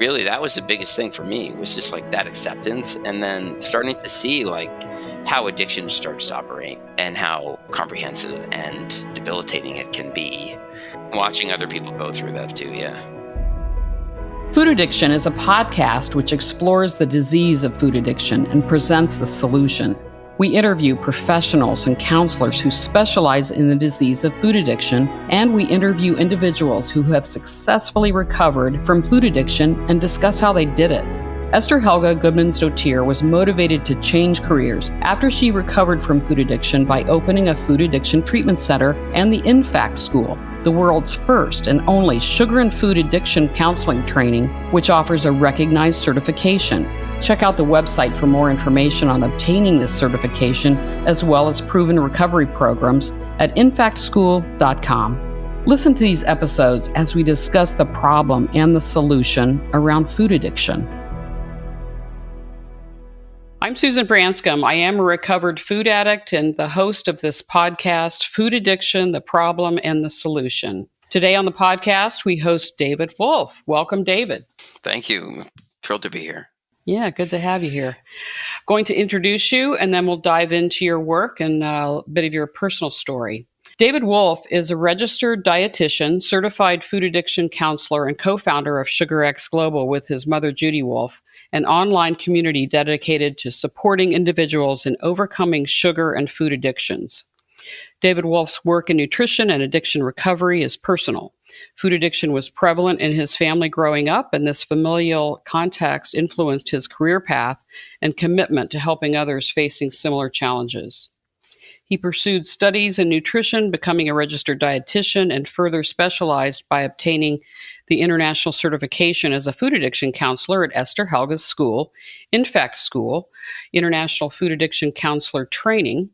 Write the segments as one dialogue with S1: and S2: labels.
S1: really, that was the biggest thing for me, was just like that acceptance, and then starting to see like how addiction starts to operate and how comprehensive and debilitating it can be. Watching other people go through that too, yeah.
S2: Food Addiction is a podcast which explores the disease of food addiction and presents the solution. We interview professionals and counselors who specialize in the disease of food addiction, and we interview individuals who have successfully recovered from food addiction and discuss how they did it. Esther Helga Goodmans-Dotier was motivated to change careers after she recovered from food addiction by opening a food addiction treatment center and the InFact School, the world's first and only sugar and food addiction counseling training, which offers a recognized certification. Check out the website for more information on obtaining this certification, as well as proven recovery programs at infactschool.com. Listen to these episodes as we discuss the problem and the solution around food addiction. I'm Susan Branscombe. I am a recovered food addict and the host of this podcast, Food Addiction, the Problem and the Solution. Today on the podcast, we host David Wolfe. Welcome, David.
S1: Thank you. Thrilled to be here.
S2: Yeah, good to have you here. Going to introduce you, and then we'll dive into your work and a bit of your personal story. David Wolfe is a registered dietitian, certified food addiction counselor, and co-founder of SUGARx Global with his mother, Judy Wolfe, an online community dedicated to supporting individuals in overcoming sugar and food addictions. David Wolfe's work in nutrition and addiction recovery is personal. Food addiction was prevalent in his family growing up, and this familial context influenced his career path and commitment to helping others facing similar challenges. He pursued studies in nutrition, becoming a registered dietitian, and further specialized by obtaining the international certification as a food addiction counselor at Esther Helga's School, InFact School, International Food Addiction Counselor Training.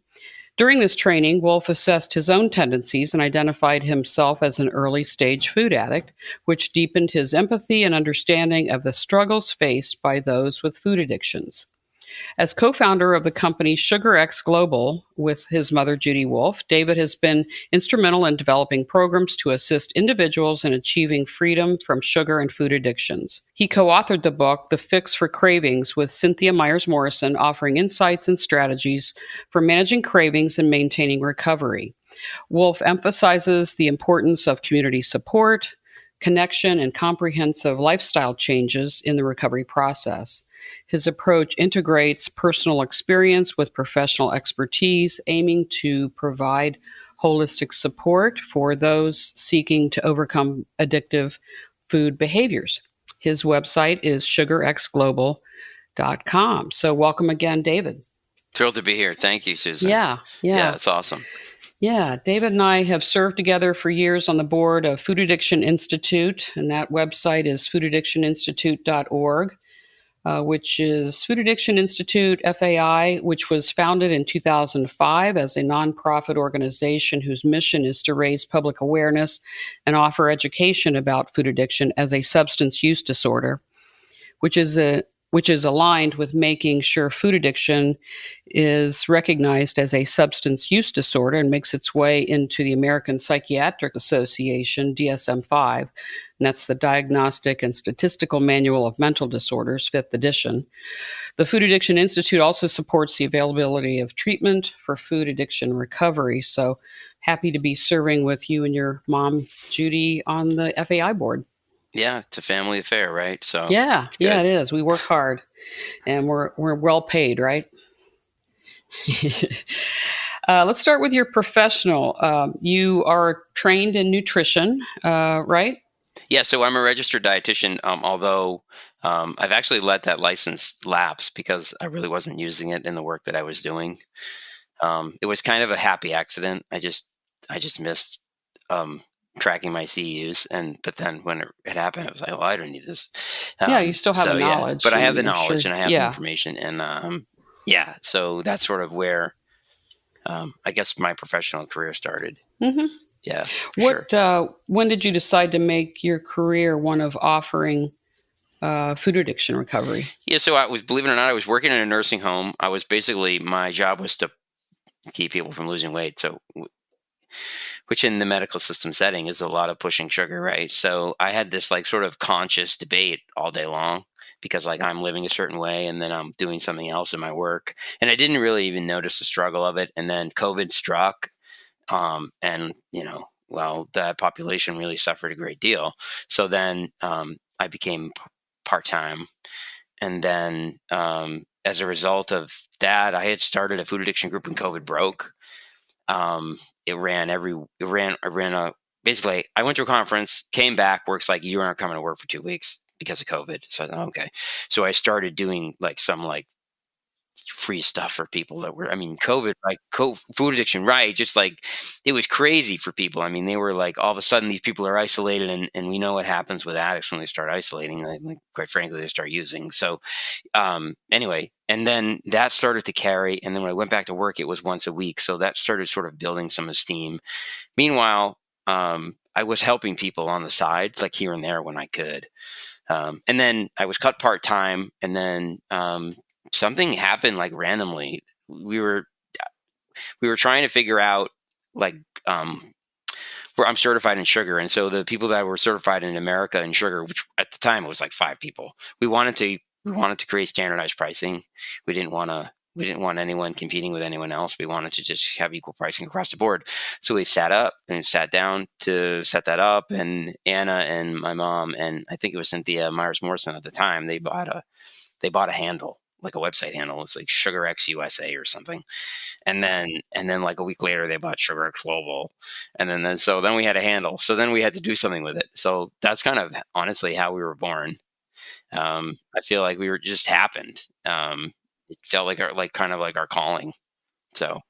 S2: During this training, Wolfe assessed his own tendencies and identified himself as an early-stage food addict, which deepened his empathy and understanding of the struggles faced by those with food addictions. As co-founder of the company SUGARx Global with his mother, Judy Wolfe, David has been instrumental in developing programs to assist individuals in achieving freedom from sugar and food addictions. He co-authored the book, The Fix for Cravings, with Cynthia Myers-Morrison, offering insights and strategies for managing cravings and maintaining recovery. Wolfe emphasizes the importance of community support, connection, and comprehensive lifestyle changes in the recovery process. His approach integrates personal experience with professional expertise, aiming to provide holistic support for those seeking to overcome addictive food behaviors. His website is sugarxglobal.com. So welcome again, David.
S1: Thrilled to be here. Thank you, Susan.
S2: Yeah, it's
S1: awesome.
S2: Yeah, David and I have served together for years on the board of Food Addiction Institute, and that website is foodaddictioninstitute.org. Which is Food Addiction Institute, FAI, which was founded in 2005 as a nonprofit organization whose mission is to raise public awareness and offer education about food addiction as a substance use disorder, which is aligned with making sure food addiction is recognized as a substance use disorder and makes its way into the American Psychiatric Association, DSM-5, and that's the Diagnostic and Statistical Manual of Mental Disorders, 5th edition. The Food Addiction Institute also supports the availability of treatment for food addiction recovery. So happy to be serving with you and your mom, Judy, on the FAI board.
S1: Yeah, it's a family affair, right? So
S2: yeah, it is. We work hard, and we're well paid, right? Let's start with your professional. You are trained in nutrition, right?
S1: Yeah, so I'm a registered dietitian, although I've actually let that license lapse because I really wasn't using it in the work that I was doing. It was kind of a happy accident. I just missed tracking my CUs, but then when it happened, I was like, "Well, I don't need this."
S2: You still have the knowledge,
S1: but I have the knowledge and I have the information, and so that's sort of where I guess my professional career started.
S2: Mm-hmm.
S1: Yeah.
S2: When did you decide to make your career one of offering food addiction recovery?
S1: Yeah, so believe it or not, I was working in a nursing home. My job was to keep people from losing weight. So which in the medical system setting is a lot of pushing sugar, right? So I had this like sort of conscious debate all day long because like I'm living a certain way and then I'm doing something else in my work. And I didn't really even notice the struggle of it. And then COVID struck. And, well, that population really suffered a great deal. So then I became part time. And then as a result of that, I had started a food addiction group when COVID broke. I ran basically, I went to a conference, came back, works like, you aren't coming to work for 2 weeks because of COVID. So I thought, okay. So I started doing like some like free stuff for people that were, I mean, COVID, like food addiction, right? Just like it was crazy for people. I mean, they were like, all of a sudden these people are isolated, and we know what happens with addicts when they start isolating. Like, quite frankly, they start using. So anyway, and then that started to carry. And then when I went back to work, it was once a week. So that started sort of building some esteem. Meanwhile, I was helping people on the side, like here and there when I could. And then I was cut part-time, and then something happened like randomly. We were trying to figure out like where I'm certified in sugar, and so the people that were certified in America in sugar, which at the time it was like 5 people, we wanted to create standardized pricing. We didn't want anyone competing with anyone else. We wanted to just have equal pricing across the board. So we sat down to set that up, and Anna and my mom, and I think it was Cynthia Myers-Morrison at the time, they bought a handle, like a website handle. It's like SUGARx USA or something. And then like a week later they bought SUGARx Global. And then we had a handle. So then we had to do something with it. So that's kind of honestly how we were born. I feel like we were just happened. It felt like kind of like our calling. So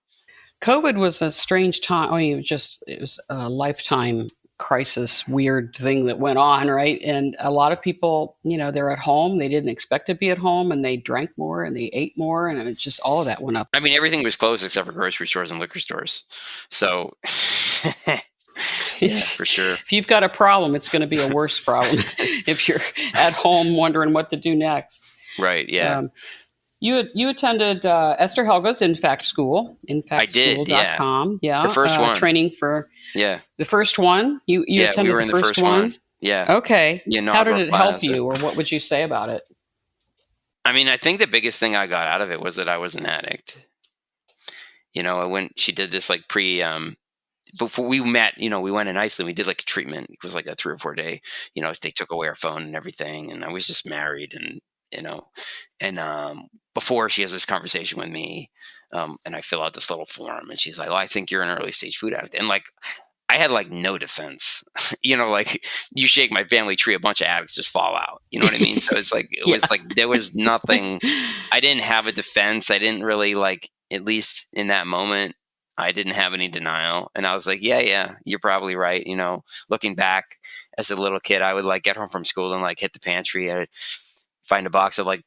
S2: COVID was a strange time. I mean, it was a lifetime crisis, weird thing that went on, right? And a lot of people, they're at home. They didn't expect to be at home, and they drank more and they ate more, and it's just all of that went up.
S1: I mean, everything was closed except for grocery stores and liquor stores. So yeah, for sure.
S2: If you've got a problem, it's going to be a worse problem if you're at home wondering what to do next.
S1: Right. Yeah.
S2: You attended Esther Helga's InFact School, infactschool.com.
S1: Yeah. The first one.
S2: Training for the first one. You attended
S1: we were in the first one. Yeah.
S2: Okay. How did it help
S1: class.
S2: you, or what would you say about it?
S1: I mean, I think the biggest thing I got out of it was that I was an addict. She did this like before we met, we went in Iceland, we did like a treatment. It was like a 3 or 4 day, they took away our phone and everything. And I was just married, and, before she has this conversation with me, and I fill out this little form, and she's like, "Oh, I think you're an early stage food addict." And like, I had like no defense, like you shake my family tree, a bunch of addicts just fall out. You know what I mean? So it's like, was like, there was nothing, I didn't have a defense. I didn't really at least in that moment, I didn't have any denial. And I was like, yeah, you're probably right. Looking back as a little kid, I would like get home from school and like hit the pantry. I'd find a box of like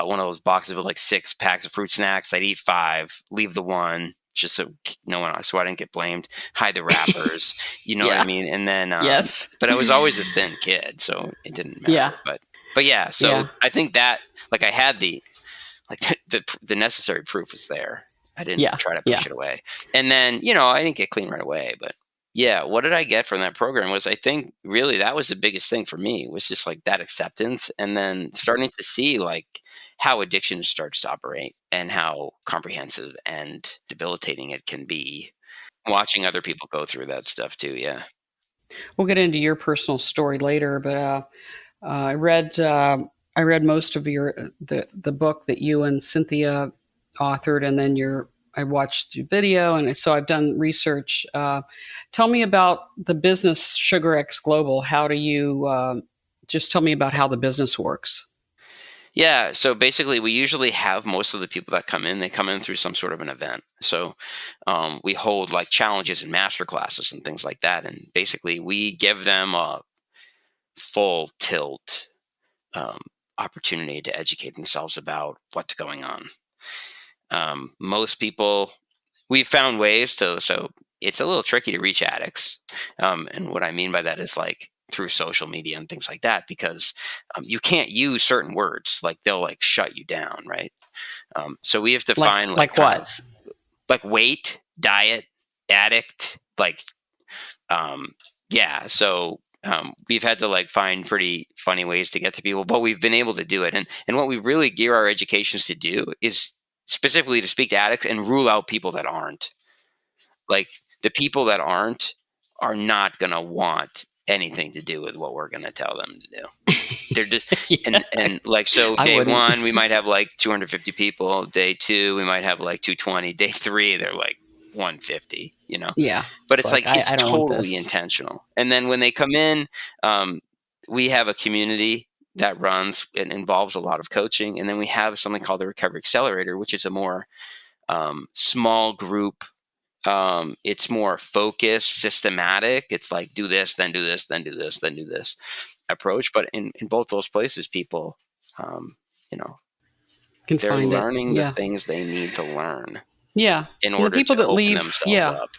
S1: one of those boxes with like 6 packs of fruit snacks. I'd eat 5, leave the one just so I didn't get blamed, hide the wrappers, what I mean? And then,
S2: yes,
S1: but I was always a thin kid, so it didn't matter.
S2: Yeah.
S1: But yeah, so I think that like I had the necessary proof was there. I didn't try to push it away. And then, I didn't get clean right away, but yeah, what did I get from that program was, I think really that was the biggest thing for me, was just like that acceptance, and then starting to see like how addiction starts to operate and how comprehensive and debilitating it can be. Watching other people go through that stuff too. Yeah.
S2: We'll get into your personal story later, but I read most of the book that you and Cynthia authored, and then I watched the video, and so I've done research. Tell me about the business SUGARx Global. How do you just tell me about how the business works?
S1: Yeah. So basically, we usually have most of the people that come in, they come in through some sort of an event. So we hold like challenges and master classes and things like that. And basically, we give them a full tilt opportunity to educate themselves about what's going on. Most people, we've found ways so it's a little tricky to reach addicts. And what I mean by that is like through social media and things like that, because you can't use certain words, like they'll like shut you down. Right. So we have to find
S2: like what?
S1: Like weight, diet, addict, like, yeah. So we've had to like find pretty funny ways to get to people, but we've been able to do it. And what we really gear our educations to do is specifically to speak to addicts and rule out people that aren't. Like, the people that aren't are not going to want anything to do with what we're going to tell them to do. They're just,
S2: Yeah,
S1: and like, so
S2: I
S1: day
S2: wouldn't.
S1: one, we might have like 250 people. Day two, we might have like 220. Day three, they're like 150,
S2: Yeah,
S1: but
S2: it's
S1: it's
S2: like
S1: like, it's
S2: I don't want
S1: totally
S2: this.
S1: intentional. And then when they come in, we have a community that runs and involves a lot of coaching. And then we have something called the Recovery Accelerator, which is a more small group. It's more focused, systematic. It's like, do this, then do this, then do this, then do this approach. But in both those places, people, um, you know,
S2: Can
S1: they're
S2: find it.
S1: learning the
S2: Yeah,
S1: things they need to learn
S2: yeah.
S1: in
S2: And the
S1: order
S2: people
S1: to
S2: that
S1: open
S2: leave,
S1: themselves
S2: yeah,
S1: up.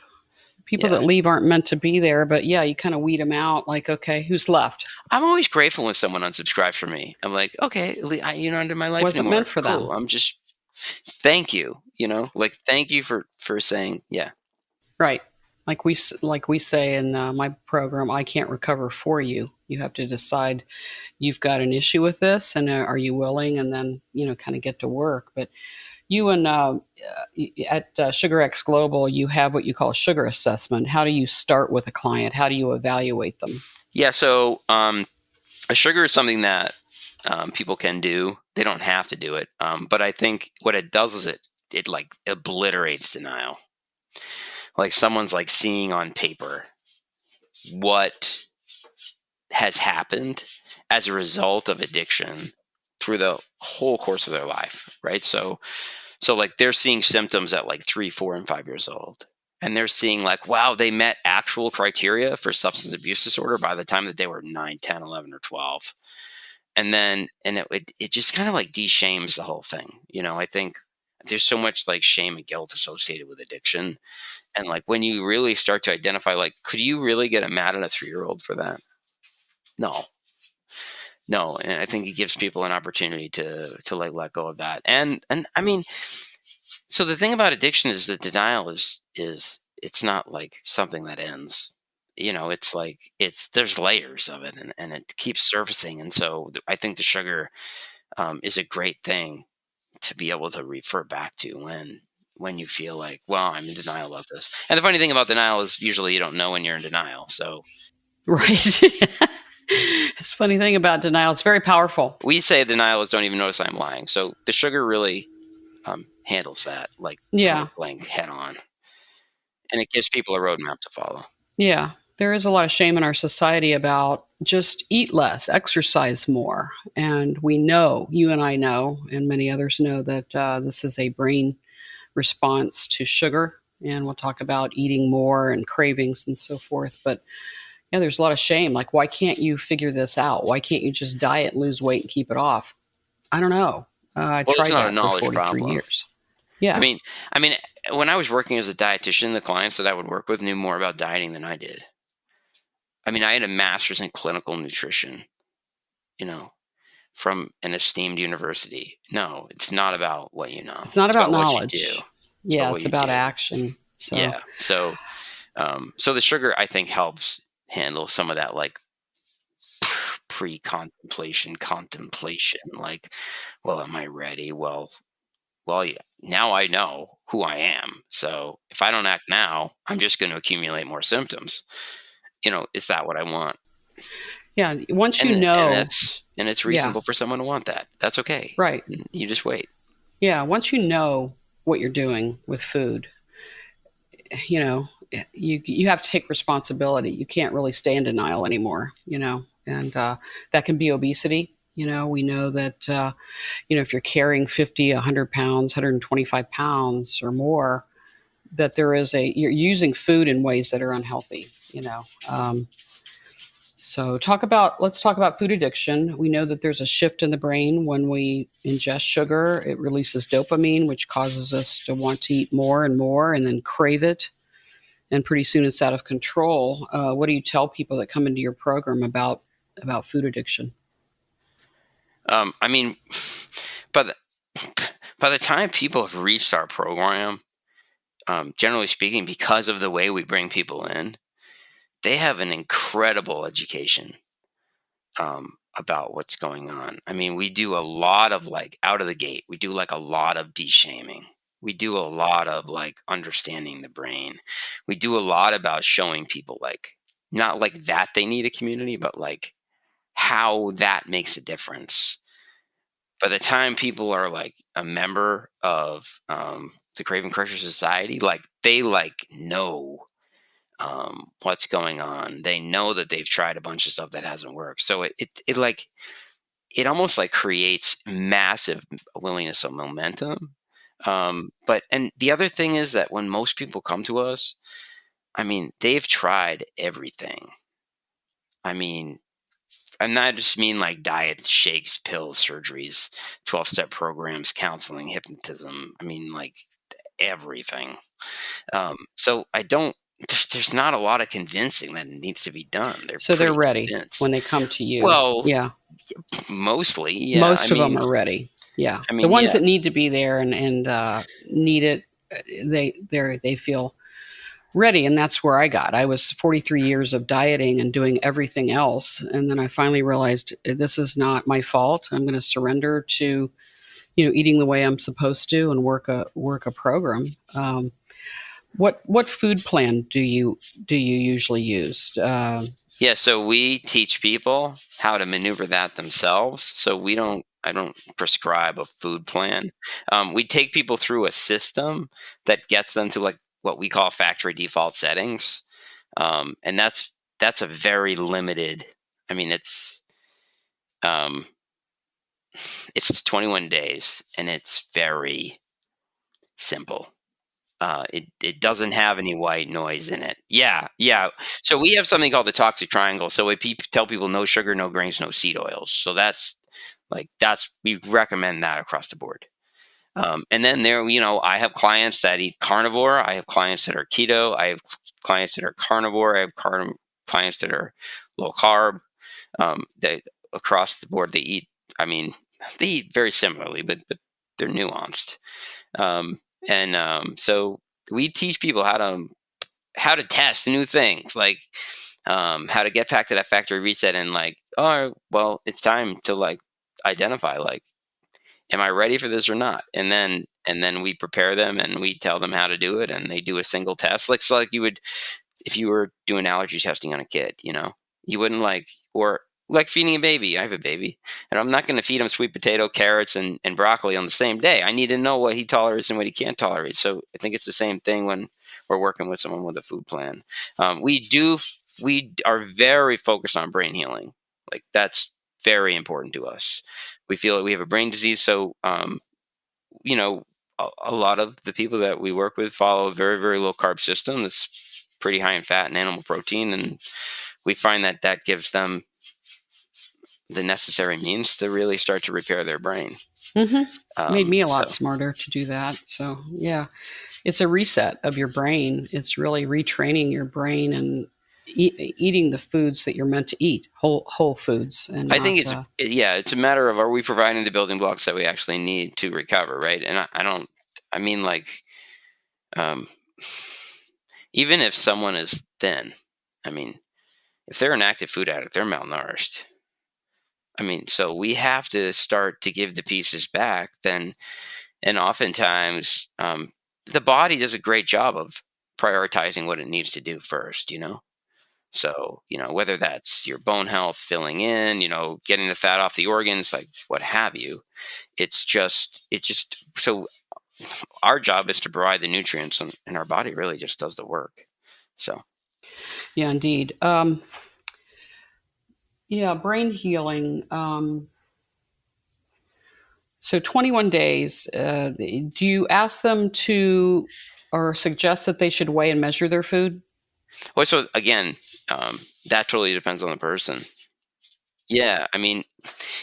S2: people
S1: Yeah.
S2: that leave aren't meant to be there. But yeah, you kind of weed them out. Like, okay, who's left?
S1: I'm always grateful when someone unsubscribes from me. I'm like, okay, you're not in my life
S2: Wasn't
S1: anymore.
S2: meant for them.
S1: Cool. I'm just, thank you. Like, thank you for saying, yeah.
S2: Right. Like we say in my program, I can't recover for you. You have to decide you've got an issue with this, and are you willing? And then kind of get to work. But you and at SUGARx Global, you have what you call a sugar assessment. How do you start with a client? How do you evaluate them?
S1: Yeah. So a sugar is something that people can do. They don't have to do it. But I think what it does is it like obliterates denial. Like, someone's like seeing on paper what has happened as a result of addiction through the whole course of their life, right? So like, they're seeing symptoms at like 3, 4, and 5 years old. And they're seeing like, wow, they met actual criteria for substance abuse disorder by the time that they were 9, 10, 11, or 12. And then, it just kind of like de-shames the whole thing. I think there's so much like shame and guilt associated with addiction. And like, when you really start to identify, like, could you really get mad at a 3-year-old for that? No. No. And I think it gives people an opportunity to like let go of that. And I mean, so the thing about addiction is that denial is it's not like something that ends. It's like, there's layers of it, and it keeps surfacing. And so I think the sugar is a great thing to be able to refer back to when you feel like, well, I'm in denial about this. And the funny thing about denial is usually you don't know when you're in denial. So
S2: Right. It's a funny thing about denial. It's very powerful.
S1: we say denial is, don't even notice I'm lying. So the sugar really handles that like
S2: Yeah.
S1: point blank head on, and it gives people a roadmap to follow.
S2: Yeah. There is a lot of shame in our society about just eat less, exercise more. And we know, you and I know, and many others know that this is a brain response to sugar. And we'll talk about eating more and cravings and so forth. But yeah, there's a lot of shame. Like, why can't you figure this out? Why can't you just diet and lose weight and keep it off? I don't know. I
S1: Well, it's
S2: tried
S1: not a
S2: that for
S1: knowledge
S2: 43
S1: problem.
S2: years.
S1: I
S2: Yeah.
S1: mean, I mean, when I was working as a dietitian, the clients that I would work with knew more about dieting than I did. I mean, I had a master's in clinical nutrition, you know, from an esteemed university. No, it's not about what you know.
S2: It's not
S1: It's
S2: about
S1: about what you do.
S2: knowledge.
S1: It's about
S2: Yeah,
S1: what
S2: it's
S1: you
S2: about
S1: do.
S2: action. So,
S1: Yeah. So the sugar, I think, helps handle some of that like contemplation. Like, well, am I ready? Well, yeah, now I know who I am. So if I don't act now, I'm just going to accumulate more symptoms. Is that what I want?
S2: yeah, once you
S1: And
S2: know,
S1: it's
S2: yeah,
S1: reasonable for someone to want that. That's okay.
S2: right.
S1: You just wait.
S2: Yeah, once you know what you're doing with food, you know, you have to take responsibility. You can't really stay in denial anymore, and that can be obesity. We know that if you're carrying 50, 100 pounds, 125 pounds or more, that you're using food in ways that are unhealthy. So let's talk about food addiction. We know that there's a shift in the brain when we ingest sugar. It releases dopamine, which causes us to want to eat more and more and then crave it. And pretty soon it's out of control. What do you tell people that come into your program about food addiction?
S1: I mean, by the by the time people have reached our program, generally speaking, because of the way we bring people in, they have an incredible education about what's going on. I mean, we do a lot of like out of the gate, we do like a lot of de-shaming. We do a lot of like understanding the brain. We do a lot about showing people like not like that they need a community, but like how that makes a difference. By the time people are like a member of the Craving Crusher Society, like they like know what's going on. They know that they've tried a bunch of stuff that hasn't worked. So it like it almost like creates massive willingness of momentum. But and the other thing is that when most people come to us, I mean, they've tried everything. I mean, and I just mean like diets, shakes, pills, surgeries, 12-step programs, counseling, hypnotism. I mean, like everything. So I don't. There's not a lot of convincing that needs to be done. They're
S2: So they're
S1: pretty
S2: ready when
S1: convinced.
S2: they come to you.
S1: Well,
S2: Yeah.
S1: mostly, yeah. I
S2: Most of them
S1: mean,
S2: are ready. Yeah.
S1: I
S2: The
S1: mean,
S2: ones
S1: yeah,
S2: that need to be there and need it, they feel ready, and that's where I got. I was 43 years of dieting and doing everything else, and then I finally realized this is not my fault. I'm going to surrender to eating the way I'm supposed to and work a program. What food plan do you usually use?
S1: yeah. So we teach people how to maneuver that themselves. So we don't. I don't prescribe a food plan. We take people through a system that gets them to like what we call factory default settings, and that's a very limited. I mean, um, it's 21 days, and it's very simple. It doesn't have any white noise in it. Yeah, yeah. So we have something called the toxic triangle. So we tell people no sugar, no grains, no seed oils. So that's we recommend that across the board. And then there, I have clients that eat carnivore. I have clients that are keto. I have clients that are carnivore. I have clients that are low carb. They across the board they eat. I mean, they eat very similarly, but they're nuanced. So we teach people how to test new things, like how to get back to that factory reset and like, oh well, it's time to like identify like, am I ready for this or not? And then we prepare them and we tell them how to do it, and they do a single test, like so like you would if you were doing allergy testing on a kid, you wouldn't like, or like feeding a baby. I have a baby, and I'm not going to feed him sweet potato, carrots, and broccoli on the same day. I need to know what he tolerates and what he can't tolerate. So I think it's the same thing when we're working with someone with a food plan. We are very focused on brain healing. Like that's very important to us. We feel that we have a brain disease, so you know, a lot of the people that we work with follow a very, very low carb system that's pretty high in fat and animal protein. And we find that that gives them the necessary means to really start to repair their brain.
S2: hmm Made me a
S1: So
S2: lot smarter to do that. So yeah, it's a reset of your brain. It's really retraining your brain and eating the foods that you're meant to eat, whole foods, and
S1: I think
S2: not.
S1: yeah, it's a matter of, are we providing the building blocks that we actually need to recover, right? And I don't, I mean, like, um, even if someone is thin, I mean, if they're an active food addict, they're malnourished. I mean, so we have to start to give the pieces back then. And oftentimes, the body does a great job of prioritizing what it needs to do first. So, whether that's your bone health filling in, getting the fat off the organs, like what have you, so our job is to provide the nutrients, and our body really just does the work. So,
S2: Yeah, indeed. Yeah, brain healing. So 21 days. Do you ask them to or suggest that they should weigh and measure their food?
S1: well, so again, that totally depends on the person. Yeah. I mean,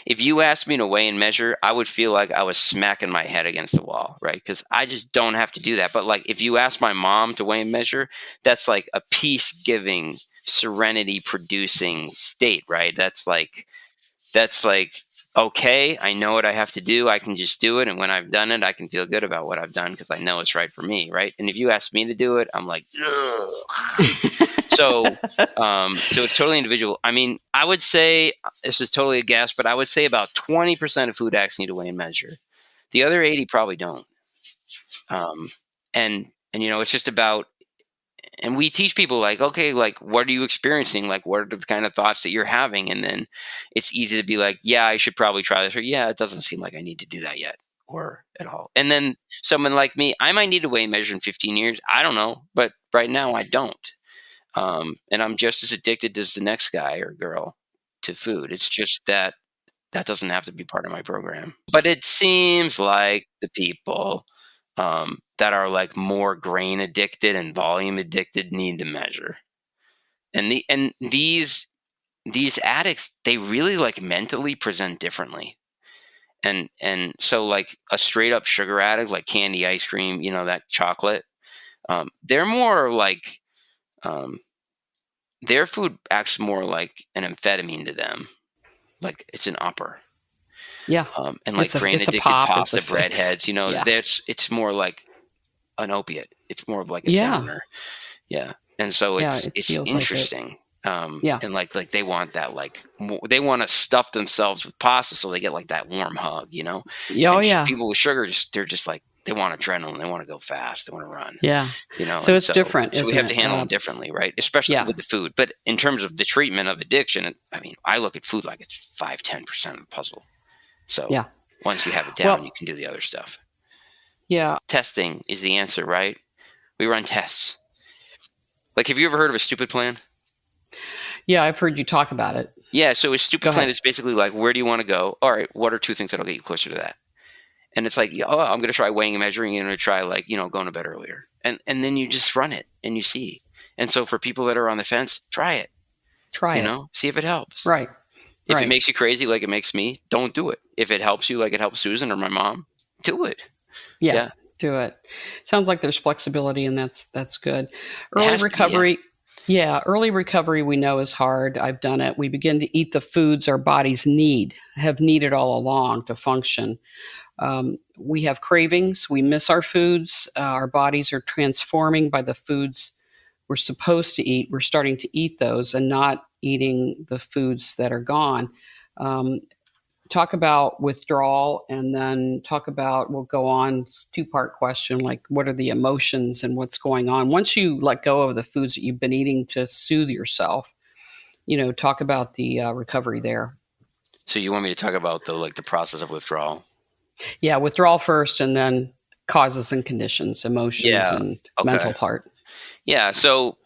S1: if you asked me to weigh and measure, I would feel like I was smacking my head against the wall, right? Because I just don't have to do that. But like, if you ask my mom to weigh and measure, that's like a peace giving, serenity producing state, right? That's like okay. I know what I have to do. I can just do it. And when I've done it, I can feel good about what I've done because I know it's right for me. Right. And if you ask me to do it, I'm like, ugh. So, so it's totally individual. I mean, I would say this is totally a guess, but I would say about 20% of food addicts need to weigh and measure. The other 80 probably don't. Um, and it's just about, and we teach people like, okay, like, what are you experiencing? Like, what are the kind of thoughts that you're having? And then it's easy to be like, yeah, I should probably try this, or yeah, it doesn't seem like I need to do that yet, or at all. And then someone like me, I might need to weigh and measure in 15 years. I don't know, but right now I don't. And I'm just as addicted as the next guy or girl to food. It's just that that doesn't have to be part of my program. But it seems like the people that are like more grain addicted and volume addicted need to measure. And these addicts, they really like mentally present differently. And so like a straight up sugar addict, like candy, ice cream, that chocolate, they're more like um, their food acts more like an amphetamine to them. Like it's an upper.
S2: Yeah.
S1: And like grain
S2: It's a
S1: addicted
S2: pop. It's a
S1: pasta
S2: fix.
S1: breadheads,
S2: Yeah.
S1: it's more like an opiate. It's more of like a
S2: Yeah.
S1: downer. Yeah. And so
S2: Yeah.
S1: it's
S2: It
S1: it's
S2: feels like it.
S1: interesting.
S2: Yeah.
S1: And like they want that they want to stuff themselves with pasta so they get like that warm hug.
S2: Oh,
S1: And
S2: yeah.
S1: people with sugar they're just like they want adrenaline, they want to go fast, they want to run.
S2: Yeah. So
S1: And
S2: it's
S1: so
S2: different,
S1: so we
S2: isn't
S1: have to
S2: it?
S1: handle them differently, right? Especially
S2: Yeah.
S1: with the food. But in terms of the treatment of addiction, I mean, I look at food like it's 5-10% of the puzzle. So
S2: Yeah.
S1: once you have it down, you
S2: Well,
S1: can do the other stuff.
S2: yeah.
S1: Testing is the answer, right? We run tests. Like, have you ever heard of a stupid plan?
S2: Yeah. I've heard you talk about it.
S1: Yeah, so a
S2: Go
S1: stupid plan
S2: ahead.
S1: is basically like, where do you want to go? All right, what are two things that'll get you closer to that? And it's like, oh, I'm going to try weighing and measuring, and I'm going to try like, going to bed earlier. And then you just run it and you see. And so for people that are on the fence, try it,
S2: Try it.
S1: see if it helps.
S2: Right.
S1: If it
S2: Right.
S1: makes you crazy like it makes me, don't do it. If it helps you like it helps Susan or my mom, do it.
S2: Yeah.
S1: Yeah,
S2: Do it. Sounds like there's flexibility, and that's good.
S1: it
S2: Early
S1: has to be. Yeah.
S2: recovery. Yeah, early recovery we know is hard. I've done it. We begin to eat the foods our bodies have needed all along to function. We have cravings. We miss our foods. Our bodies are transforming by the foods we're supposed to eat. We're starting to eat those and not eating the foods that are gone. Um, Talk about withdrawal, and then we'll go on, two-part question, like what are the emotions and what's going on once you let go of the foods that you've been eating to soothe yourself. Talk about the recovery there.
S1: So you want me to talk about the process of withdrawal?
S2: Yeah, withdrawal first, and then causes and conditions, emotions,
S1: Yeah.
S2: and mental
S1: Okay.
S2: part.
S1: Yeah. So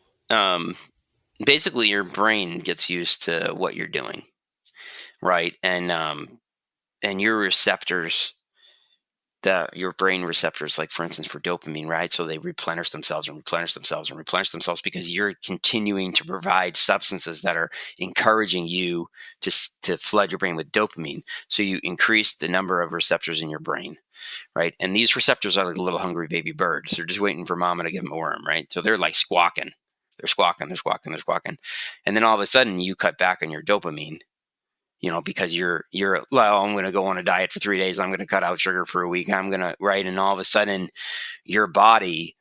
S1: basically, your brain gets used to what you're doing, right? And your receptors, your brain receptors, like for instance for dopamine, right? So they replenish themselves and replenish themselves and replenish themselves because you're continuing to provide substances that are encouraging you to flood your brain with dopamine. So you increase the number of receptors in your brain, right? And these receptors are like little hungry baby birds. They're just waiting for mama to give them a worm, right? So they're like squawking. They're squawking, they're squawking, they're squawking. And then all of a sudden you cut back on your dopamine, because well, I'm going to go on a diet for 3 days. I'm going to cut out sugar for a week. I'm going to, right. And all of a sudden your body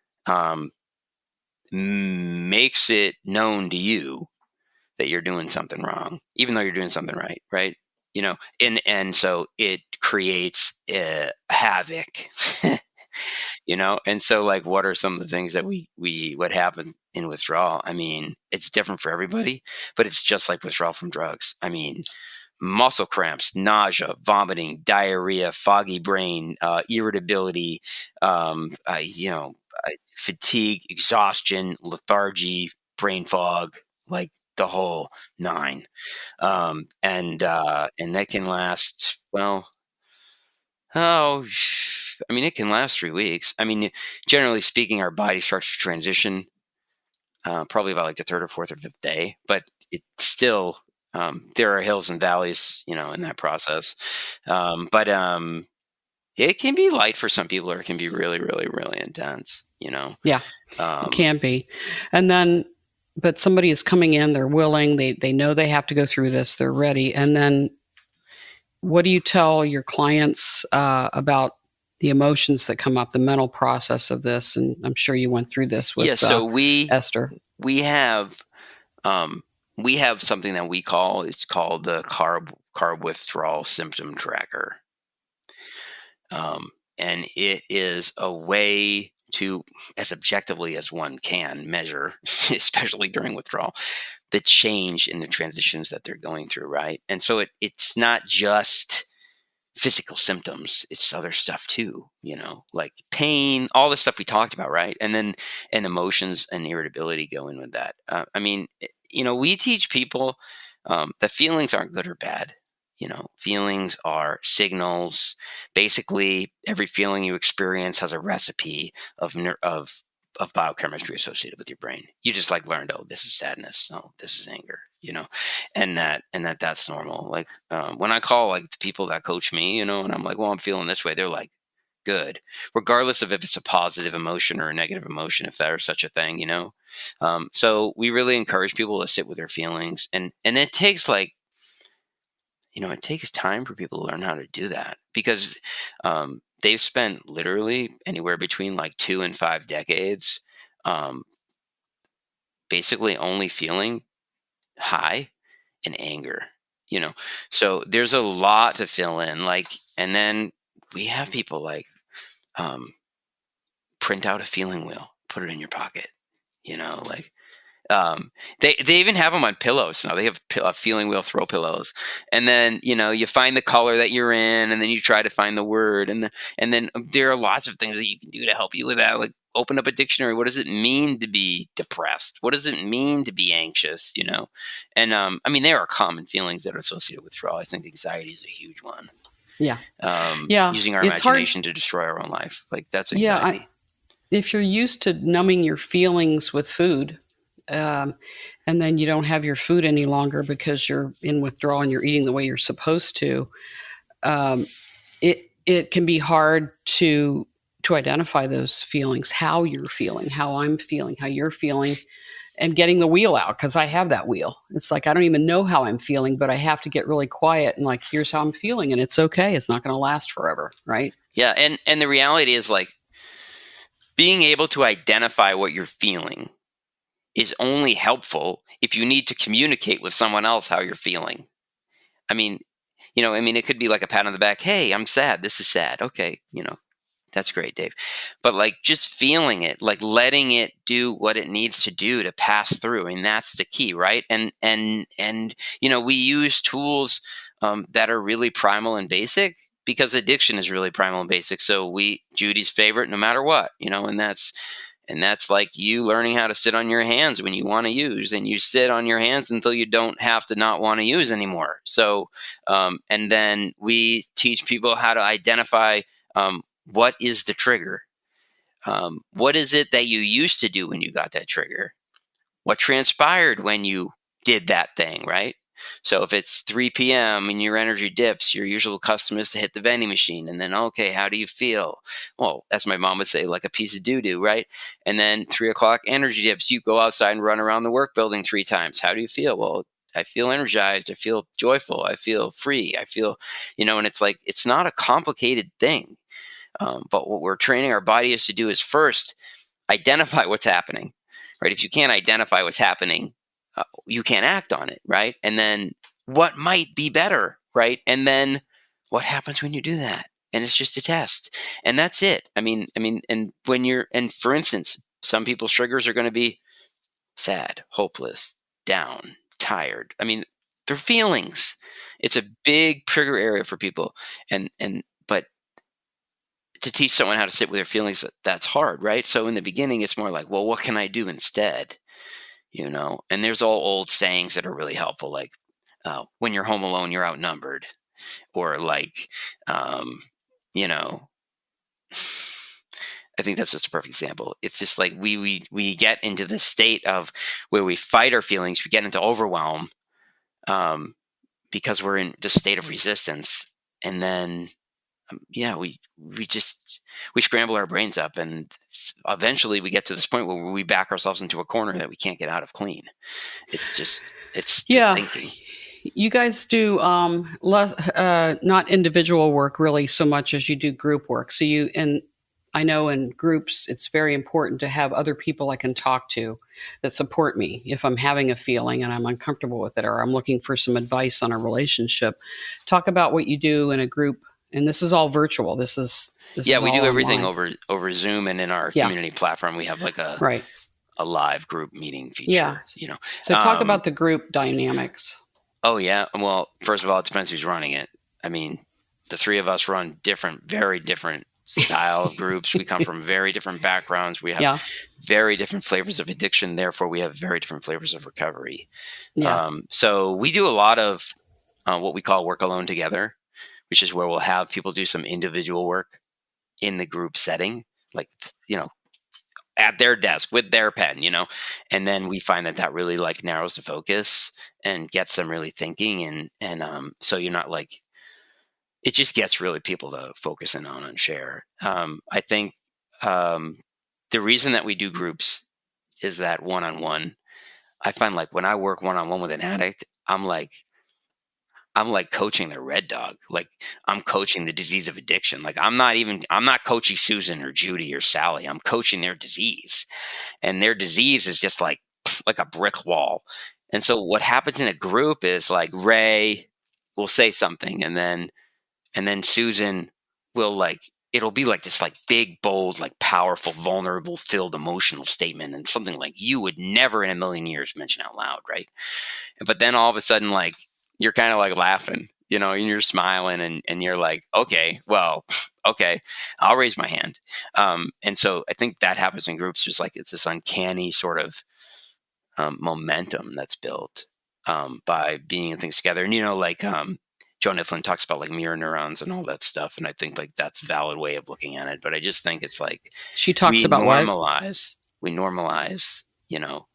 S1: makes it known to you that you're doing something wrong, even though you're doing something right. Right. And so it creates havoc, and so like, what are some of the things that what happens in withdrawal? I mean, it's different for everybody, but it's just like withdrawal from drugs. I mean, muscle cramps, nausea, vomiting, diarrhea, foggy brain, irritability, fatigue, exhaustion, lethargy, brain fog, like the whole nine. And that can last, well, oh, I mean, it can last 3 weeks. I mean, generally speaking, our body starts to transition probably about like the third or fourth or fifth day, but it's still, there are hills and valleys, in that process. But it can be light for some people, or it can be really, really, really intense.
S2: Yeah, it
S1: Um,
S2: can be. And then, but somebody is coming in, they're willing, they know they have to go through this, they're ready, and then what do you tell your clients about the emotions that come up, the mental process of this? And I'm sure you went through this
S1: Yeah,
S2: with
S1: so
S2: Esther.
S1: we have um, we have something that we call, it's called the carb withdrawal symptom tracker. Um, and it is a way to, as objectively as one can, measure, especially during withdrawal, the change in the transitions that they're going through, right? And so it's not just physical symptoms, it's other stuff too, like pain, all the stuff we talked about, right? And emotions and irritability go in with that. I mean, we teach people that feelings aren't good or bad. Feelings are signals. Basically, every feeling you experience has a recipe of biochemistry associated with your brain. You just like learned, oh, this is sadness, oh, this is anger, and that's normal. Like, when I call like the people that coach me, and I'm like, well, I'm feeling this way, they're like, good, regardless of if it's a positive emotion or a negative emotion, if there's such a thing. So we really encourage people to sit with their feelings, and it takes like, it takes time for people to learn how to do that, because they've spent literally anywhere between like 2 and 5 decades, um, basically only feeling high and anger, you know. So there's a lot to fill in, like, and then we have people like, um, print out a feeling wheel, put it in your pocket, like, um, they even have them on pillows now. They have feeling wheel throw pillows, and then you find the color that you're in, and then you try to find the word, and then there are lots of things that you can do to help you with that. Like, open up a dictionary. What does it mean to be depressed? What does it mean to be anxious? And I mean, there are common feelings that are associated with withdrawal. I think anxiety is a huge one.
S2: Yeah. Yeah.
S1: Using our
S2: It's hard.
S1: imagination to destroy our own life, like, that's
S2: Yeah.
S1: anxiety.
S2: If you're used to numbing your feelings with food, um, and then you don't have your food any longer because you're in withdrawal and you're eating the way you're supposed to, um, it can be hard to identify those feelings, how you're feeling, how I'm feeling, how you're feeling, and getting the wheel out, because I have that wheel. It's like I don't even know how I'm feeling, but I have to get really quiet and like, here's how I'm feeling, and it's okay. It's not going to last forever, right?
S1: Yeah, and the reality is, like, being able to identify what you're feeling is only helpful if you need to communicate with someone else how you're feeling. I mean, it could be like a pat on the back. Hey, I'm sad. This is sad. Okay, that's great, Dave. But like, just feeling it, like letting it do what it needs to do to pass through, and that's the key, right? And we use tools that are really primal and basic, because addiction is really primal and basic. So Judy's favorite, no matter what, and that's like you learning how to sit on your hands when you want to use, and you sit on your hands until you don't have to not want to use anymore. So, and then we teach people how to identify, what is the trigger. What is it that you used to do when you got that trigger? What transpired when you did that thing, right? So if it's 3 p.m. and your energy dips, your usual custom is to hit the vending machine. And then, okay, how do you feel? Well, as my mom would say, like a piece of doo-doo, right? And then 3 o'clock energy dips, you go outside and run around the work building 3 times. How do you feel? Well, I feel energized. I feel joyful. I feel free. I feel, and it's like, it's not a complicated thing. But what we're training our body is to do is first identify what's happening, right? If you can't identify what's happening, you can't act on it, right? And then what might be better, right? And then what happens when you do that? And it's just a test, and that's it. And and for instance, some people's triggers are going to be sad, hopeless, down, tired. I mean, they're feelings. It's a big trigger area for people, but to teach someone how to sit with their feelings, that's hard, right? So in the beginning, it's more like, well, what can I do instead? And there's all old sayings that are really helpful, like, when you're home alone, you're outnumbered, or like, um, you know, I think that's just a perfect example. It's just like we get into this state of where we fight our feelings, we get into overwhelm, um, because we're in this state of resistance, and then yeah, we scramble our brains up, and eventually we get to this point where we back ourselves into a corner that we can't get out of clean. It's just, it's the
S2: Yeah.
S1: thinking.
S2: You guys do less, not individual work really so much as you do group work. So you and I know in groups it's very important to have other people I can talk to that support me if I'm having a feeling and I'm uncomfortable with it or I'm looking for some advice on a relationship. Talk about what you do in a group, and this is all virtual. This
S1: Yeah,
S2: is
S1: we
S2: all
S1: do everything
S2: online.
S1: over Zoom, and in our
S2: Yeah,
S1: community platform, we have like
S2: right.
S1: a live group meeting
S2: Yeah.
S1: feature.
S2: So talk about the group dynamics.
S1: Oh yeah. Well, first of all, it depends who's running it. I mean, the three of us run different, very different style of groups. We come from very different backgrounds. We have
S2: Yeah,
S1: very different flavors of addiction. Therefore, we have very different flavors of recovery.
S2: yeah,
S1: So we do a lot of what we call work alone together, which is where we'll have people do some individual work in the group setting, like you know, at their desk with their pen, and then we find that that really like narrows the focus and gets them really thinking, and so you're not like it just gets really people to focus in on and share. I think um, the reason that we do groups is that one-on-one. I find like when I work one-on-one with an addict, I'm like coaching the red dog. Like I'm coaching the disease of addiction. Like I'm not coaching Susan or Judy or Sally. I'm coaching their disease. And their disease is just like a brick wall. And so what happens in a group is like Ray will say something, and then Susan will like it'll be like this like big, bold, like powerful, vulnerable, filled emotional statement, and something like you would never in a million years mention out loud, right? But then all of a sudden, like you're kind of like laughing, and you're smiling, and you're like, okay, well, okay, I'll raise my hand. And so I think that happens in groups, just like it's this uncanny sort of momentum that's built by being in things together. And like Joe Niflin talks about like mirror neurons and all that stuff, and I think like that's a valid way of looking at it. But I just think it's like
S2: she talks about what?
S1: we normalize,
S2: Joe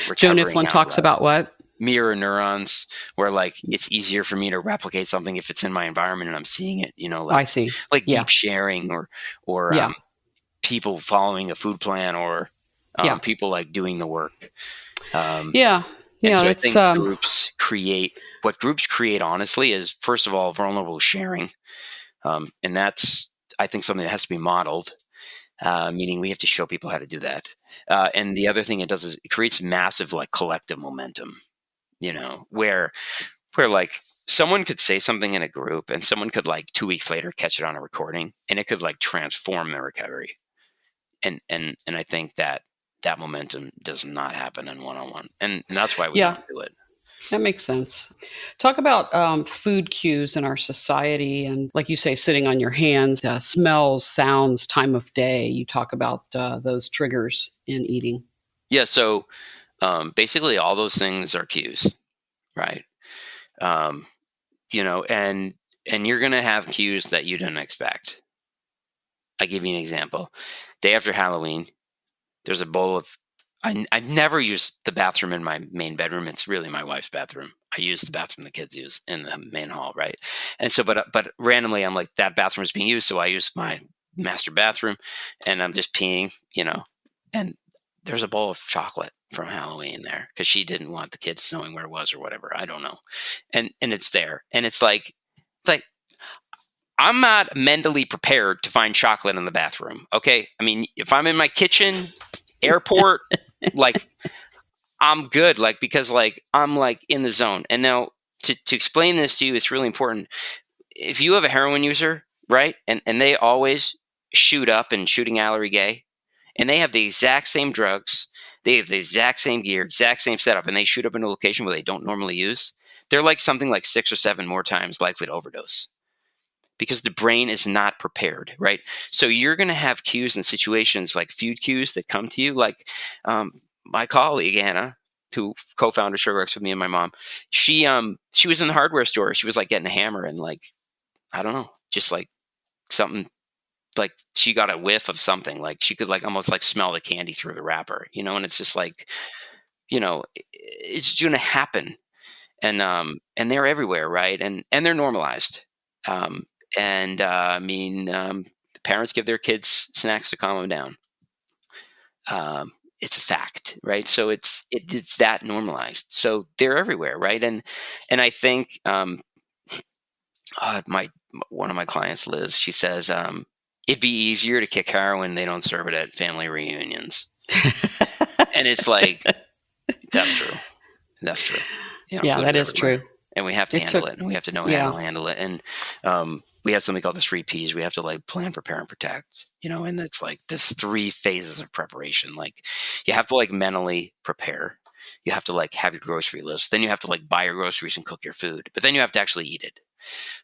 S1: recovering
S2: Niflin
S1: out
S2: talks
S1: loud.
S2: about what?
S1: Mirror neurons, where like it's easier for me to replicate something if it's in my environment and I'm seeing it,
S2: I see.
S1: like
S2: Yeah,
S1: deep sharing or
S2: yeah,
S1: people following a food plan or
S2: yeah,
S1: people like doing the work. Um,
S2: yeah,
S1: and
S2: yeah.
S1: so I
S2: It's
S1: think what groups create honestly is first of all vulnerable sharing, and that's I think something that has to be modeled. Meaning we have to show people how to do that. And the other thing it does is it creates massive like collective momentum, where like someone could say something in a group and someone could like 2 weeks later catch it on a recording and it could like transform their recovery. And I think that that momentum does not happen in one-on-one. And that's why we
S2: yeah.
S1: don't do it.
S2: That makes sense. Talk about food cues in our society, and like you say, sitting on your hands, smells, sounds, time of day. You talk about those triggers in eating.
S1: Yeah. So basically all those things are cues, right? Um, and you're going to have cues that you didn't expect. I give you an example. Day after Halloween, there's a bowl of. I've never used the bathroom in my main bedroom. It's really my wife's bathroom. I use the bathroom the kids use in the main hall, right? And so, but randomly, I'm like that bathroom is being used, so I use my master bathroom, and I'm just peeing, and there's a bowl of chocolate from Halloween there because she didn't want the kids knowing where it was or whatever. I don't know, and it's there, and it's like I'm not mentally prepared to find chocolate in the bathroom. Okay. I mean, if I'm in my kitchen, airport, like I'm good. Like, because like I'm like in the zone. And now to explain this to you, it's really important. If you have a heroin user, right? And they always shoot up and shooting Allery Gay, and they have the exact same drugs, they have the exact same gear, exact same setup, and they shoot up in a location where they don't normally use, they're like something like 6 or 7 more times likely to overdose because the brain is not prepared, right? So you're going to have cues and situations like food cues that come to you. Like my colleague Anna, who co-founded SUGARx with me and my mom, she was in the hardware store. She was like getting a hammer and like I don't know, just like something like she got a whiff of something. Like she could like almost like smell the candy through the wrapper, and it's just like it's going to happen, and they're everywhere, right? And they're normalized. Um, and I mean, parents give their kids snacks to calm them down. it's a fact, right? So it's that normalized. So they're everywhere, right? And I think my one of my clients, Liz, she says it'd be easier to kick heroin. They don't serve it at family reunions, and it's like that's true. That's true.
S2: Yeah,
S1: Food
S2: that
S1: is
S2: is
S1: everywhere,
S2: true.
S1: and we have to
S2: It took,
S1: handle it, and we have to know how
S2: yeah,
S1: to handle it. And we have something called the 3 Ps. We have to like plan, prepare, and protect. And it's like this 3 phases of preparation. Like you have to like mentally prepare. You have to like have your grocery list. Then you have to like buy your groceries and cook your food. But then you have to actually eat it.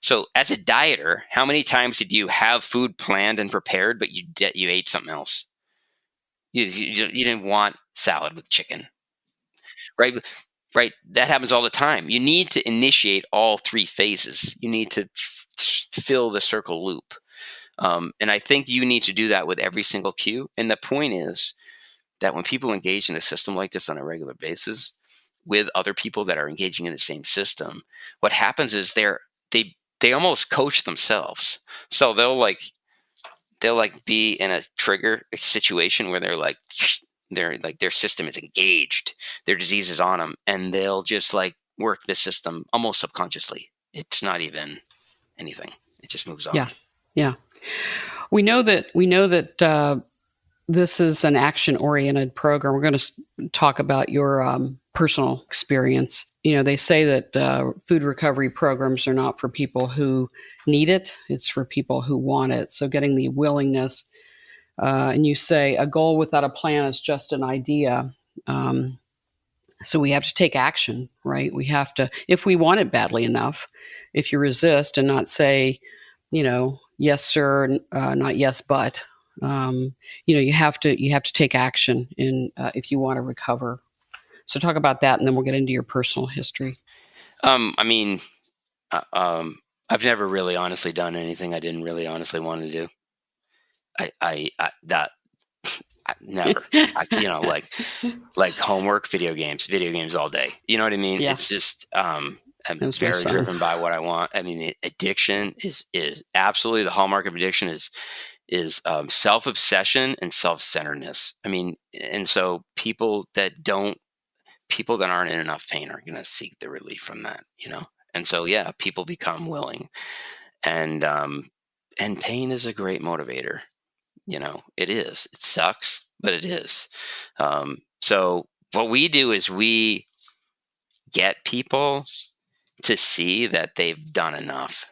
S1: So as a dieter, how many times did you have food planned and prepared, but you ate something else? You didn't want salad with chicken, right? Right. That happens all the time. You need to initiate all 3 phases. You need to fill the circle loop. And I think you need to do that with every single cue. And the point is that when people engage in a system like this on a regular basis with other people that are engaging in the same system, what happens is they almost coach themselves. So they'll be in a trigger situation where their system is engaged, their disease is on them, and they'll just like work the system almost subconsciously. It's not even anything. It just moves
S2: yeah,
S1: on.
S2: yeah. We know that this is an action-oriented program. We're going to talk about your personal experience. They say that food recovery programs are not for people who need it; it's for people who want it. So, getting the willingness, and you say a goal without a plan is just an idea. So we have to take action, right? We have to, if we want it badly enough. If you resist and not say, yes, sir, not yes, but. You have to take action if you want to recover. So talk about that, and then we'll get into your personal history.
S1: I mean, I've never really honestly done anything I didn't really honestly want to do. That never. Like homework, video games all day. You know what I mean?
S2: Yeah,
S1: It's just I'm
S2: that's my
S1: very
S2: son.
S1: driven by what I want. I mean, addiction is absolutely the hallmark of addiction is self-obsession and self-centeredness. I mean, and so people that aren't in enough pain are going to seek the relief from that. And so yeah, people become willing, and pain is a great motivator. It is. It sucks, but it is. So what we do is we get people to see that they've done enough,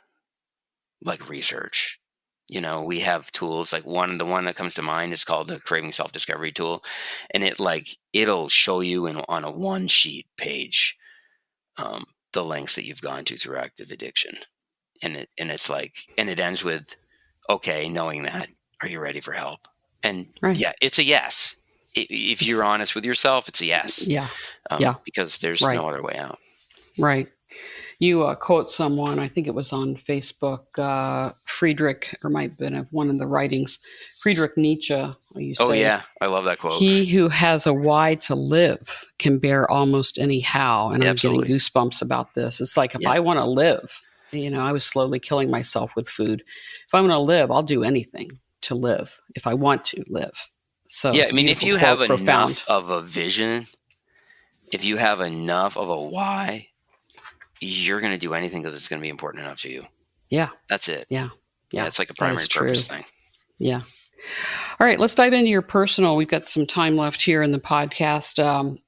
S1: like research. We have tools like the one that comes to mind is called the Craving Self-Discovery tool. And it'll show you on a 1-sheet page, the lengths that you've gone to through active addiction. And it ends with, okay, knowing that, are you ready for help? And
S2: Right.
S1: yeah, it's a yes. If you're honest with yourself, it's a yes.
S2: Yeah. Yeah.
S1: Because there's
S2: Right.
S1: no other way out.
S2: Right. You quote someone, I think it was on Facebook, Friedrich, or might have been one of the writings, Friedrich Nietzsche. You say,
S1: Oh yeah, I love that quote.
S2: he who has a why to live can bear almost any how. And I'm
S1: Absolutely.
S2: getting goosebumps about this. It's like, if
S1: Yeah.
S2: I want to live, I was slowly killing myself with food. If I want to live, I'll do anything to live if I want to live. So
S1: Yeah,
S2: it's
S1: I
S2: a
S1: mean, if
S2: beautiful
S1: you
S2: quote,
S1: have
S2: profound.
S1: enough of a vision, if you have enough of a why, you're going to do anything because it's going to be important enough to you.
S2: Yeah.
S1: That's it.
S2: Yeah.
S1: Yeah, it's like a primary purpose thing.
S2: Yeah. All right, let's dive into your personal. We've got some time left here in the podcast.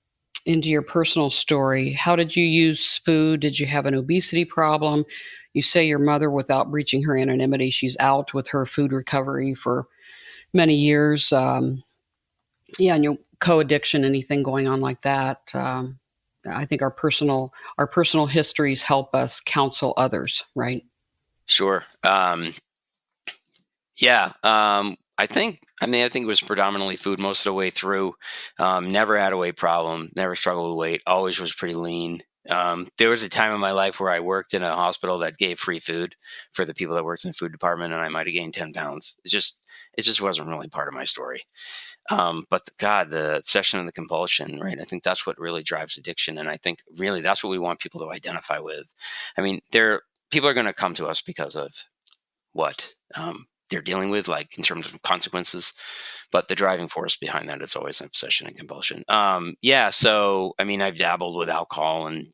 S2: Into your personal story. How did you use food? Did you have an obesity problem? You say your mother, without breaching her anonymity, she's out with her food recovery for many years. And your co-addiction, anything going on like that. I think our personal histories help us counsel others, right?
S1: Sure. Yeah. I think it was predominantly food most of the way through. Never had a weight problem, never struggled with weight, always was pretty lean. There was a time in my life where I worked in a hospital that gave free food for the people that worked in the food department, and I might have gained 10 pounds. It just wasn't really part of my story. But God, the obsession and the compulsion, right? I think that's what really drives addiction. And I think really that's what we want people to identify with. I mean, people are going to come to us because of what? they're dealing with, like in terms of consequences. But the driving force behind that is always obsession and compulsion. Yeah. So, I mean, I've dabbled with alcohol and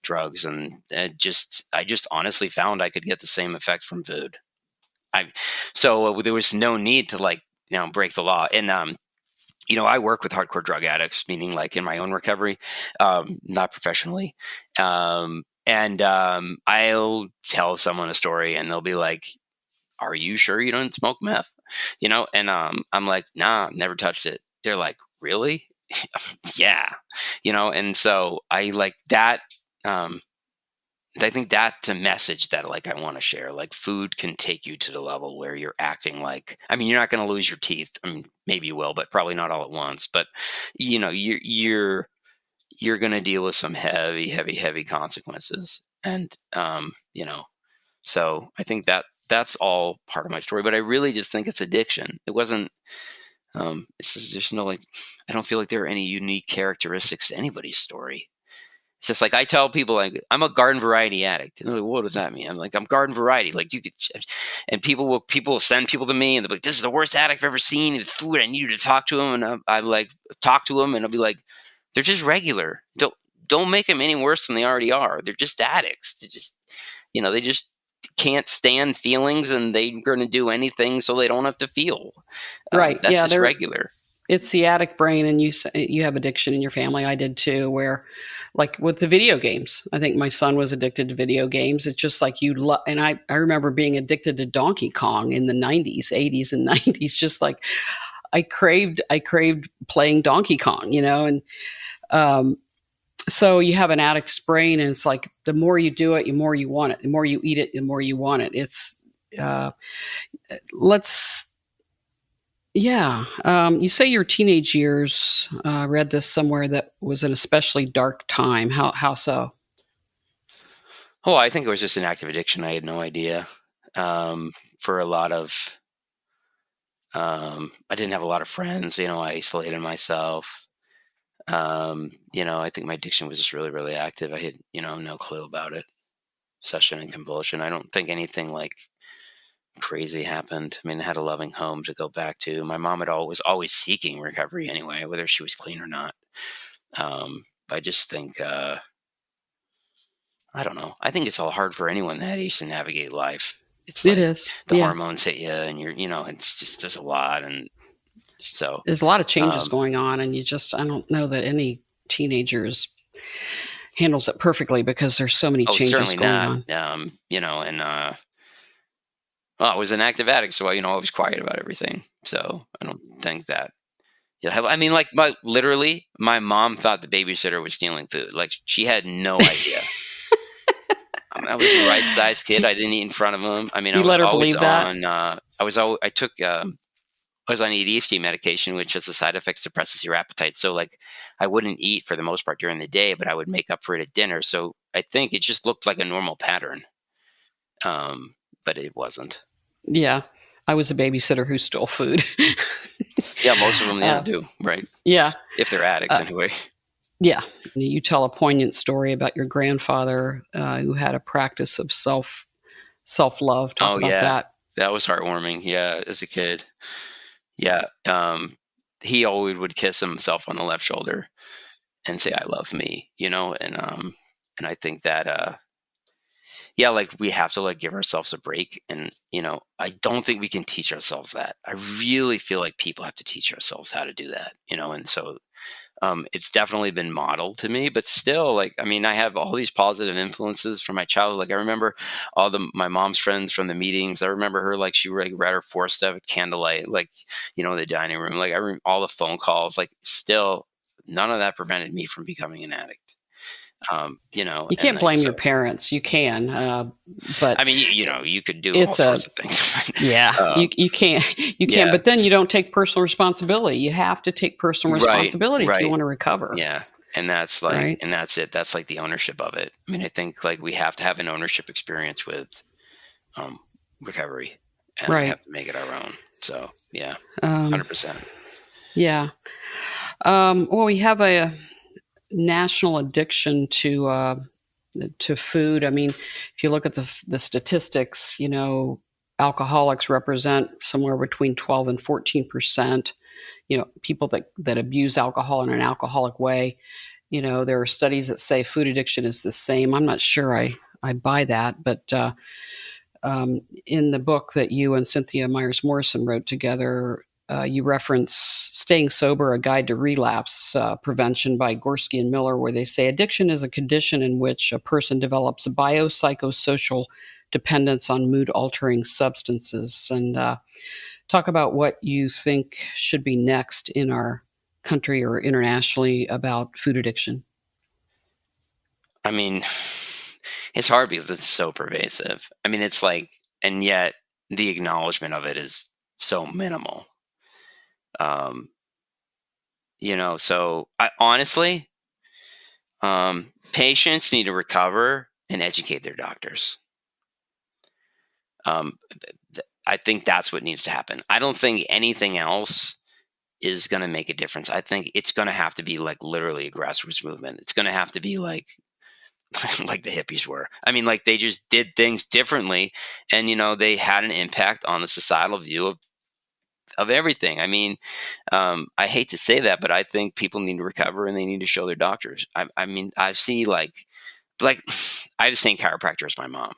S1: drugs, and I just honestly found I could get the same effect from food. I so there was no need to, like, break the law. And I work with hardcore drug addicts, meaning like in my own recovery, not professionally. And I'll tell someone a story, and they'll be like, "Are you sure you don't smoke meth?" And I'm like, "Nah, I've never touched it." They're like, "Really?" Yeah. And so I like that. Um, I think that's a message that, like, I want to share. Like, food can take you to the level where you're acting like, I mean, you're not going to lose your teeth. I mean, maybe you will, but probably not all at once. But you're going to deal with some heavy, heavy, heavy consequences. And so I think that's all part of my story. But I really just think it's addiction. It wasn't. It's just like, I don't feel like there are any unique characteristics to anybody's story. It's just like, I tell people, like, I'm a garden variety addict. And they're like, what does that mean? I'm like, I'm garden variety. Like, you could, and people will send people to me, and they're like, this is the worst addict I've ever seen. It's food. I need you to talk to them. And I'm like, talk to them, and I'll be like, they're just regular. Don't make them any worse than they already are. They're just addicts. They just can't stand feelings, and they're going to do anything so they don't have to feel.
S2: Right.
S1: That's
S2: Yeah.
S1: just regular.
S2: It's the addict brain, and you have addiction in your family. I did too, where, like with the video games, I think my son was addicted to video games. It's just like and I remember being addicted to Donkey Kong in the 90s, 80s and 90s, just like I craved playing Donkey Kong, and so you have an addict's brain, and it's like the more you do it, the more you want it. The more you eat it, the more you want it. It's Yeah. You say your teenage years, read this somewhere, that was an especially dark time. How so?
S1: Oh, I think it was just an active addiction. I had no idea. For a lot of, I didn't have a lot of friends. I isolated myself. I think my addiction was just really, really active. I had, no clue about it. Obsession and compulsion. I don't think anything like crazy happened. I mean, I had a loving home to go back to. My mom was always seeking recovery anyway, whether she was clean or not. I just think, I don't know. I think it's all hard for anyone that age to navigate life. It's
S2: It
S1: like
S2: is.
S1: the
S2: Yeah.
S1: hormones hit you, and it's just, there's a lot. And so,
S2: There's a lot of changes
S1: um,
S2: going on, and I don't know that any teenagers handles it perfectly, because there's so many
S1: oh,
S2: changes
S1: certainly
S2: going
S1: not.
S2: on.
S1: And, well, I was an active addict, so I was quiet about everything. So I don't think that. Yeah, I mean, like, literally, my mom thought the babysitter was stealing food. Like, she had no idea. I was the right size kid. I didn't eat in front of him. I mean, I
S2: You
S1: was
S2: let her
S1: always
S2: believe that?
S1: on. I was on ADHD medication, which has a side effect, suppresses your appetite. So, like, I wouldn't eat for the most part during the day, but I would make up for it at dinner. So I think it just looked like a normal pattern, but it wasn't.
S2: Yeah. I was a babysitter who stole food.
S1: Yeah, most of them, yeah,
S2: uh,
S1: do, right?
S2: yeah.
S1: If they're addicts,
S2: Uh,
S1: anyway.
S2: yeah. You tell a poignant story about your grandfather, who had a practice of self love. Talk
S1: Oh,
S2: about
S1: yeah,
S2: that.
S1: that was heartwarming. Yeah, as a kid, yeah, he always would kiss himself on the left shoulder and say, "I love me," and I think that, yeah, like, we have to, like, give ourselves a break. And I don't think we can teach ourselves that. I really feel like people have to teach ourselves how to do that. And so, it's definitely been modeled to me, but still, like, I mean, I have all these positive influences from my childhood. Like, I remember my mom's friends from the meetings. I remember her, like, she like read her four step at candlelight, like, in the dining room. Like, I remember all the phone calls. Like, still, none of that prevented me from becoming an addict.
S2: You
S1: And
S2: can't
S1: like,
S2: blame
S1: so,
S2: your parents. You can, but
S1: I mean, you could do all
S2: it's
S1: sorts of things.
S2: yeah,
S1: um,
S2: you can't,
S1: yeah,
S2: but then you don't take personal responsibility. You have to take personal
S1: right,
S2: responsibility if you
S1: right.
S2: want to recover,
S1: Yeah.
S2: right?
S1: And that's it. That's like the ownership of it. I mean, I think, like, we have to have an ownership experience with, um, recovery, and we
S2: Right.
S1: have to make it our own. So, yeah,
S2: Um,
S1: 100%.
S2: yeah. Well, we have a national addiction to food. I mean, if you look at the statistics, alcoholics represent somewhere between 12 and 14%. People that abuse alcohol in an alcoholic way. There are studies that say food addiction is the same. I'm not sure I buy that, but in the book that you and Cynthia Myers-Morrison wrote together, you reference Staying Sober, A Guide to Relapse Prevention by Gorski and Miller, where they say addiction is a condition in which a person develops a biopsychosocial dependence on mood-altering substances. And talk about what you think should be next in our country or internationally about food addiction.
S1: I mean, it's hard because it's so pervasive. I mean, it's like, and yet the acknowledgement of it is so minimal. Um, so I honestly, patients need to recover and educate their doctors. I think that's what needs to happen. I don't think anything else is going to make a difference. I think it's going to have to be like literally a grassroots movement. It's going to have to be like like the hippies were. I mean, like they just did things differently, and they had an impact on the societal view of everything. I mean, I hate to say that, but I think people need to recover and they need to show their doctors. I mean, I see like I have the same chiropractor as my mom,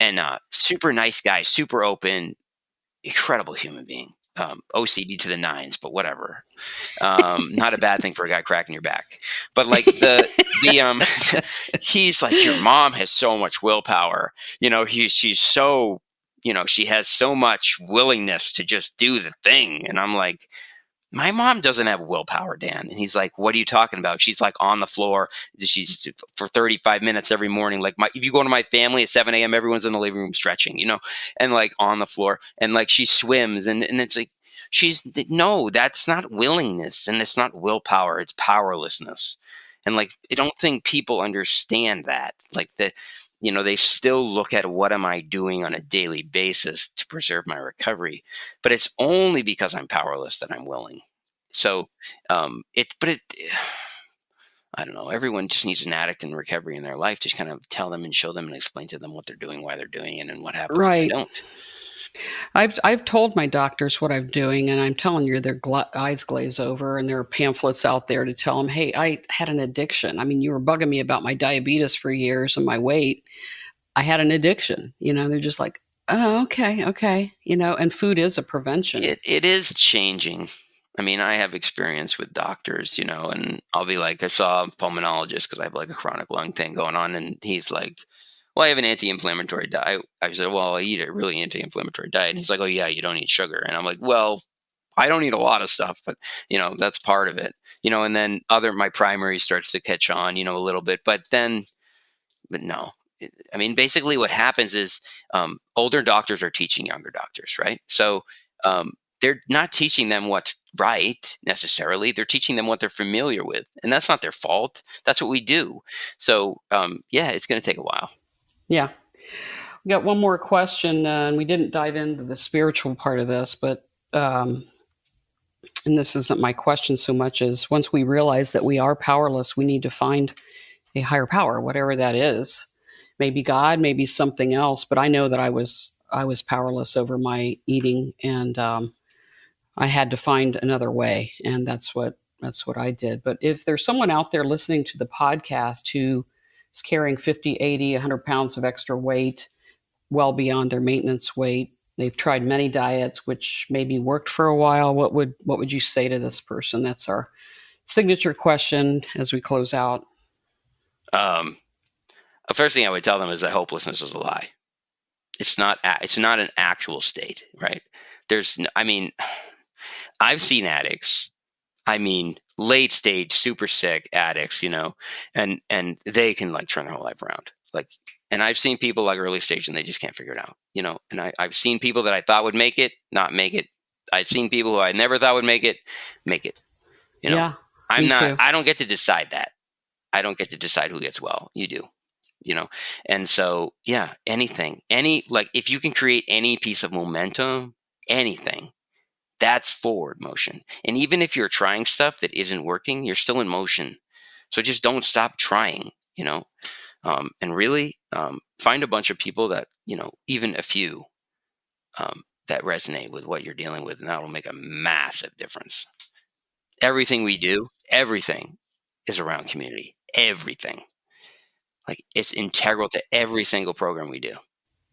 S1: and super nice guy, super open, incredible human being. OCD to the nines, but whatever. Not a bad thing for a guy cracking your back. But like the he's like, your mom has so much willpower. She's so, she has so much willingness to just do the thing. And I'm like, my mom doesn't have willpower, Dan. And he's like, what are you talking about? She's like on the floor. She's for 35 minutes every morning. Like if you go to my family at 7 a.m., everyone's in the living room stretching, and like on the floor, and like she swims, and it's like, no, that's not willingness, and it's not willpower. It's powerlessness. And like, I don't think people understand that. Like they still look at what am I doing on a daily basis to preserve my recovery, but it's only because I'm powerless that I'm willing. So, I don't know. Everyone just needs an addict in recovery in their life. Just kind of tell them and show them and explain to them what they're doing, why they're doing it, and what happens if they
S2: Right.
S1: don't.
S2: I've told my doctors what I'm doing, and I'm telling you, their eyes glaze over, and there are pamphlets out there to tell them, hey, I had an addiction. I mean, you were bugging me about my diabetes for years and my weight. I had an addiction. They're just like, oh, okay. And food is a prevention.
S1: It is changing. I mean, I have experience with doctors, and I'll be like, I saw a pulmonologist because I have like a chronic lung thing going on, and he's like, well, I have an anti-inflammatory diet. I said, well, I eat a really anti-inflammatory diet. And he's like, oh yeah, you don't eat sugar. And I'm like, well, I don't eat a lot of stuff, but that's part of it. And then my primary starts to catch on, a little bit, but no. I mean, basically what happens is older doctors are teaching younger doctors, right? So they're not teaching them what's right necessarily. They're teaching them what they're familiar with. And that's not their fault. That's what we do. So yeah, it's going to take a while.
S2: Yeah. We got one more question, and we didn't dive into the spiritual part of this, but and this isn't my question so much as once we realize that we are powerless, we need to find a higher power, whatever that is. Maybe God, maybe something else, but I know that I was powerless over my eating, and I had to find another way, and that's what I did. But if there's someone out there listening to the podcast who is carrying 50, 80, 100 pounds of extra weight, well beyond their maintenance weight, they've tried many diets, which maybe worked for a while, what would you say to this person? That's our signature question as we close out.
S1: The first thing I would tell them is that hopelessness is a lie. It's not an actual state, right? I mean, I've seen addicts, I mean, late stage, super sick addicts, and they can like turn their whole life around. Like, and I've seen people like early stage and they just can't figure it out, and I've seen people that I thought would make it, not make it. I've seen people who I never thought would make it.
S2: Yeah,
S1: I don't get to decide that. I don't get to decide who gets well. You do. And so yeah, like if you can create any piece of momentum, anything, that's forward motion. And even if you're trying stuff that isn't working, you're still in motion. So just don't stop trying, and really find a bunch of people that, even a few that resonate with what you're dealing with, and that will make a massive difference. Everything we do, everything is around community. Everything. Like, it's integral to every single program we do.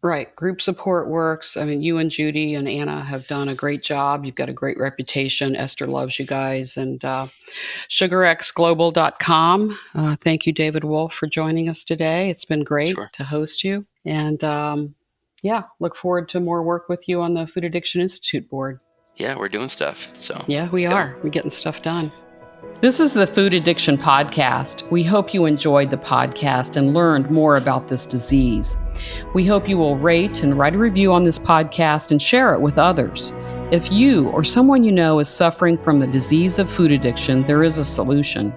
S2: Right. Group support works. I mean, you and Judy and Anna have done a great job. You've got a great reputation. Esther loves you guys. And SUGARxGlobal.com. Thank you, David Wolfe, for joining us today. It's been great
S1: Sure.
S2: to host you. And look forward to more work with you on the Food Addiction Institute board.
S1: Yeah, we're doing stuff. So
S2: yeah, we are. We're getting stuff done. This is the Food Addiction Podcast. We hope you enjoyed the podcast and learned more about this disease. We hope you will rate and write a review on this podcast and share it with others. If you or someone you know is suffering from the disease of food addiction, there is a solution.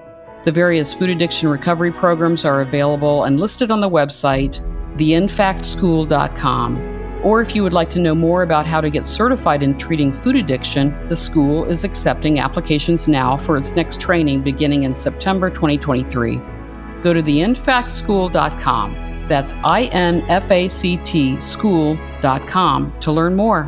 S2: The various food addiction recovery programs are available and listed on the website, theinfactschool.com. Or if you would like to know more about how to get certified in treating food addiction, the school is accepting applications now for its next training beginning in September 2023. Go to theinfactschool.com. That's INFACT school.com to learn more.